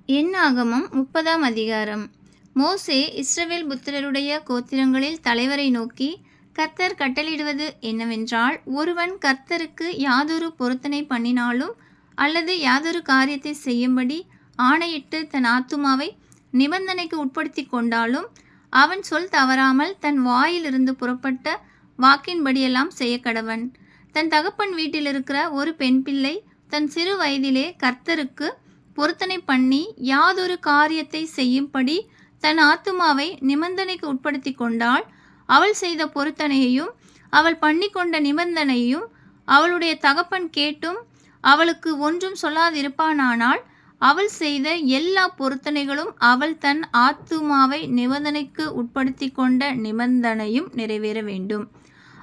என்னாகமம் 30ஆம் அதிகாரம். மோசே இஸ்ரவேல் புத்திரருடைய கோத்திரங்களில் தலைவரை நோக்கி, கர்த்தர் கட்டளையிடுவது என்னவென்றால், ஒருவன் கர்த்தருக்கு யாதொரு பொருத்தனை பண்ணினாலும் அல்லது யாதொரு காரியத்தை செய்யும்படி ஆணையிட்டு தன் ஆத்துமாவை நிபந்தனைக்கு உட்படுத்தி கொண்டாலும், அவன் சொல் தவறாமல் தன் வாயிலிருந்து புறப்பட்ட வாக்கின்படியெல்லாம் செய்யக்கடவன். தன் தகப்பன் வீட்டில் இருக்கிற ஒரு பெண் பிள்ளை தன் சிறு வயதிலே கர்த்தருக்கு பொருத்தனை பண்ணி யாதொரு காரியத்தை செய்யும்படி தன் ஆத்துமாவை நிபந்தனைக்கு உட்படுத்தி கொண்டாள், அவள் செய்த பொருத்தனையையும் அவள் பண்ணிக்கொண்ட நிபந்தனையும் அவளுடைய தகப்பன் கேட்டும் அவளுக்கு ஒன்றும் சொல்லாதிருப்பானானால், அவள் செய்த எல்லா பொருத்தனைகளும் அவள் தன் ஆத்துமாவை நிபந்தனைக்கு உட்படுத்தி கொண்ட நிபந்தனையும் நிறைவேற வேண்டும்.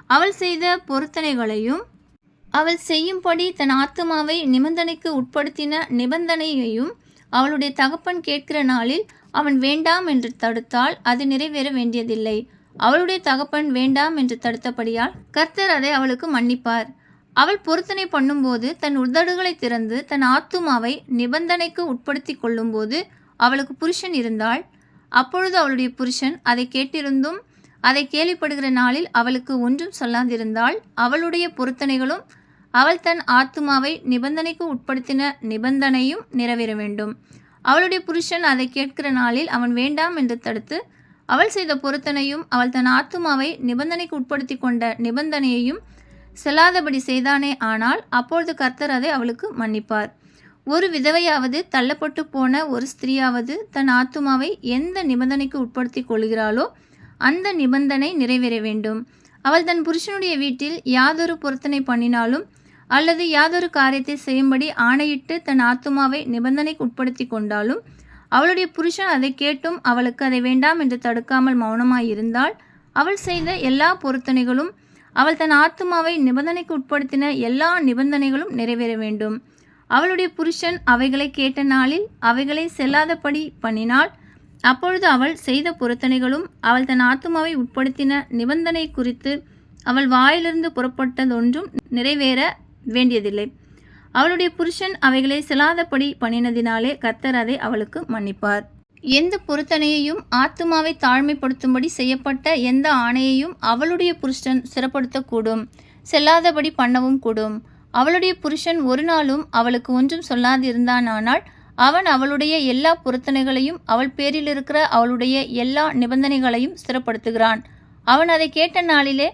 அவள் செய்த பொருத்தனைகளையும் அவள் செய்யும்படி தன் ஆத்துமாவை நிபந்தனைக்கு உட்படுத்தின நிபந்தனையையும் அவளுடைய தகப்பன் கேட்கிற நாளில் அவன் வேண்டாம் என்று தடுத்தால் அது நிறைவேற வேண்டியதில்லை. அவளுடைய தகப்பன் வேண்டாம் என்று தடுத்தபடியால் கர்த்தர் அதை அவளுக்கு மன்னிப்பார். அவள் பொருத்தனை பண்ணும்போது தன் உதடுகளை திறந்து தன் ஆத்துமாவை நிபந்தனைக்கு உட்படுத்தி கொள்ளும்போது அவளுக்கு புருஷன் இருந்தாள். அப்பொழுது அவளுடைய புருஷன் அதை கேட்டிருந்தும் அதை கேள்விப்படுகிற நாளில் அவளுக்கு ஒன்றும் சொல்லாதிருந்தால், அவளுடைய பொருத்தனைகளும் அவள் தன் ஆத்துமாவை நிபந்தனைக்கு உட்படுத்தின நிபந்தனையும் நிறைவேற வேண்டும். அவளுடைய புருஷன் அதை கேட்கிற நாளில் அவன் வேண்டாம் என்று தடுத்து அவள் செய்த பொருத்தனையும் அவள் தன் ஆத்துமாவை நிபந்தனைக்கு உட்படுத்தி கொண்ட நிபந்தனையையும் செல்லாதபடி செய்தானே ஆனால், அப்பொழுது கர்த்தர் அதை அவளுக்கு மன்னிப்பார். ஒரு விதவையாவது தள்ளப்பட்டு போன ஒரு ஸ்திரீயாவது தன் ஆத்துமாவை எந்த நிபந்தனைக்கு உட்படுத்தி கொள்கிறாளோ அந்த நிபந்தனை நிறைவேற வேண்டும். அவள் தன் புருஷனுடைய வீட்டில் யாதொரு பொருத்தனை பண்ணினாலும் அல்லது யாதொரு காரியத்தை செய்யும்படி ஆணையிட்டு தன் ஆத்துமாவை நிபந்தனைக்கு உட்படுத்தி கொண்டாலும், அவளுடைய புருஷன் அதை கேட்டும் அவளுக்கு அதை வேண்டாம் என்று தடுக்காமல் மௌனமாயிருந்தால், அவள் செய்த எல்லா பொருத்தனைகளும் அவள் தன் ஆத்துமாவை நிபந்தனைக்கு உட்படுத்தின எல்லா நிபந்தனைகளும் நிறைவேற வேண்டும். அவளுடைய புருஷன் அவைகளை கேட்ட நாளில் அவைகளை செல்லாதபடி பண்ணினாள், அப்பொழுது அவள் செய்த பொருத்தனைகளும் அவள் தன் ஆத்துமாவை உட்படுத்தின நிபந்தனை குறித்து அவள் வாயிலிருந்து புறப்பட்டதொன்றும் நிறைவேற வேண்டியதில்லை. அவளுடைய புருஷன் அவைகளை செல்லாதபடி பண்ணினதினாலே கர்த்தர் அதை அவளுக்கு மன்னிப்பார். எந்த பொருத்தனையையும் ஆத்துமாவை தாழ்மைப்படுத்தும்படி செய்யப்பட்ட எந்த ஆணையையும் அவளுடைய புருஷன் சிறப்படுத்தக்கூடும், செல்லாதபடி பண்ணவும் கூடும். அவளுடைய புருஷன் ஒரு நாளும் அவளுக்கு ஒன்றும் சொல்லாதிருந்தானால், அவன் அவளுடைய எல்லா பொருத்தனைகளையும் அவள் பேரில் இருக்கிற அவளுடைய எல்லா நிபந்தனைகளையும் ஸ்திரப்படுத்துகிறான். அவன் அதை கேட்ட நாளிலே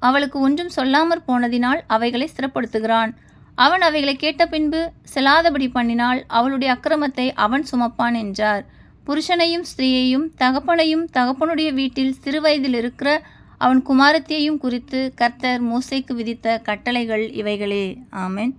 அவளுக்கு ஒன்றும் சொல்லாமற் போனதினால் அவைகளை ஸ்திரப்படுத்துகிறான். அவன் அவைகளை கேட்ட பின்பு செல்லாதபடி பண்ணினால் அவளுடைய அக்கிரமத்தை அவன் சுமப்பான் என்றார். புருஷனையும் ஸ்திரீயையும் தகப்பனையும் தகப்பனுடைய வீட்டில் சிறுவயதில் இருக்கிற அவன் குமாரத்தியையும் குறித்து கர்த்தர் மோசேக்கு விதித்த கட்டளைகள் இவைகளே. ஆமென்.